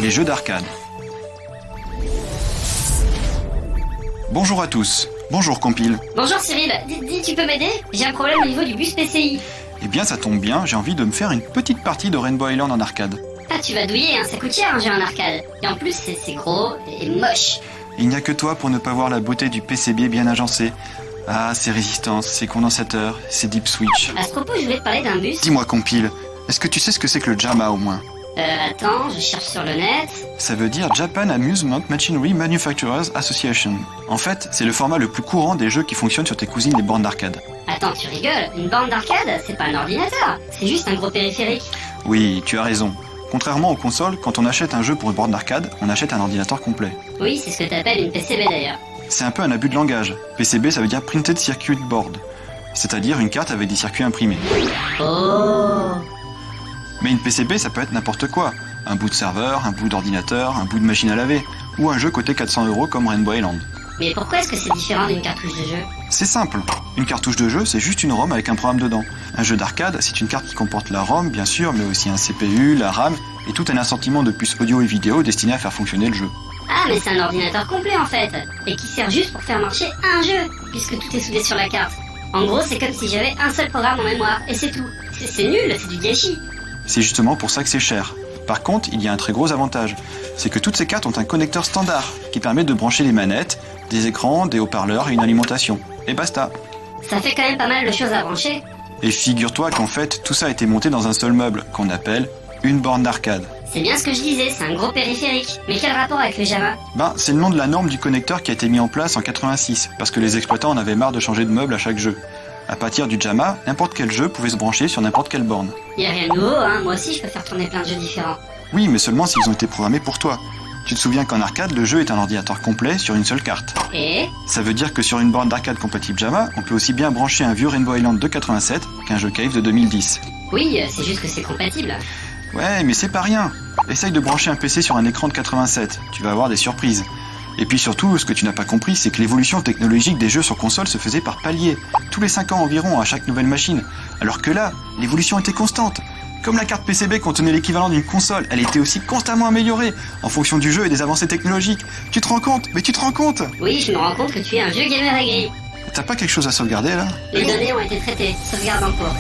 Les jeux d'arcade. Bonjour à tous. Bonjour Compile. Bonjour Cyril, dis, tu peux m'aider? J'ai un problème au niveau du bus PCI. Eh bien ça tombe bien, j'ai envie de me faire une petite partie de Rainbow Island en arcade. Ah, tu vas douiller, hein, ça coûte cher un jeu en arcade. Et en plus, c'est gros et moche. Il n'y a que toi pour ne pas voir la beauté du PCB bien agencé. Ah, ses résistances, ses condensateurs, ses deep switch. À ce propos, je voulais te parler d'un bus. Dis-moi Compile, est-ce que tu sais ce que c'est que le JAMA au moins? Attends, je cherche sur le net. Ça veut dire Japan Amusement Machinery Manufacturers Association. En fait, c'est le format le plus courant des jeux qui fonctionnent sur tes cousines les bornes d'arcade. Attends, tu rigoles? Une borne d'arcade, c'est pas un ordinateur. C'est juste un gros périphérique. Oui, tu as raison. Contrairement aux consoles, quand on achète un jeu pour une borne d'arcade, on achète un ordinateur complet. Oui, c'est ce que t'appelles une PCB d'ailleurs. C'est un peu un abus de langage. PCB, ça veut dire Printed Circuit Board, c'est-à-dire une carte avec des circuits imprimés. Oh. Mais une PCB, ça peut être n'importe quoi. Un bout de serveur, un bout d'ordinateur, un bout de machine à laver, ou un jeu coté 400 € comme Rainbow Island. Mais pourquoi est-ce que c'est différent d'une cartouche de jeu? C'est simple. Une cartouche de jeu, c'est juste une ROM avec un programme dedans. Un jeu d'arcade, c'est une carte qui comporte la ROM, bien sûr, mais aussi un CPU, la RAM, et tout un assortiment de puces audio et vidéo destinées à faire fonctionner le jeu. Ah, mais c'est un ordinateur complet en fait, et qui sert juste pour faire marcher un jeu, puisque tout est soudé sur la carte. En gros, c'est comme si j'avais un seul programme en mémoire, et c'est tout. C'est nul, c'est du gâchis. C'est justement pour ça que c'est cher. Par contre, il y a un très gros avantage, c'est que toutes ces cartes ont un connecteur standard qui permet de brancher les manettes, des écrans, des haut-parleurs et une alimentation. Et basta. Ça fait quand même pas mal de choses à brancher. Et figure-toi qu'en fait, tout ça a été monté dans un seul meuble, qu'on appelle une borne d'arcade. C'est bien ce que je disais, c'est un gros périphérique. Mais quel rapport avec le JAMA? C'est le nom de la norme du connecteur qui a été mis en place en 86, parce que les exploitants en avaient marre de changer de meuble à chaque jeu. À partir du JAMA, n'importe quel jeu pouvait se brancher sur n'importe quelle borne. Y a rien de nouveau, hein, moi aussi je peux faire tourner plein de jeux différents. Oui, mais seulement s'ils ont été programmés pour toi. Tu te souviens qu'en arcade, le jeu est un ordinateur complet sur une seule carte. Et ça veut dire que sur une borne d'arcade compatible JAMA, on peut aussi bien brancher un vieux Rainbow Island de 87 qu'un jeu Cave de 2010. Oui, c'est juste que c'est compatible. Ouais, mais c'est pas rien. Essaye de brancher un PC sur un écran de 87, tu vas avoir des surprises. Et puis surtout, ce que tu n'as pas compris, c'est que l'évolution technologique des jeux sur console se faisait par paliers, tous les 5 ans environ à chaque nouvelle machine. Alors que là, l'évolution était constante. Comme la carte PCB contenait l'équivalent d'une console, elle était aussi constamment améliorée, en fonction du jeu et des avancées technologiques. Tu te rends compte? Mais tu te rends compte? Oui, je me rends compte que tu es un vieux gamer aigri. T'as pas quelque chose à sauvegarder là? Les données ont été traitées, sauvegarde en cours.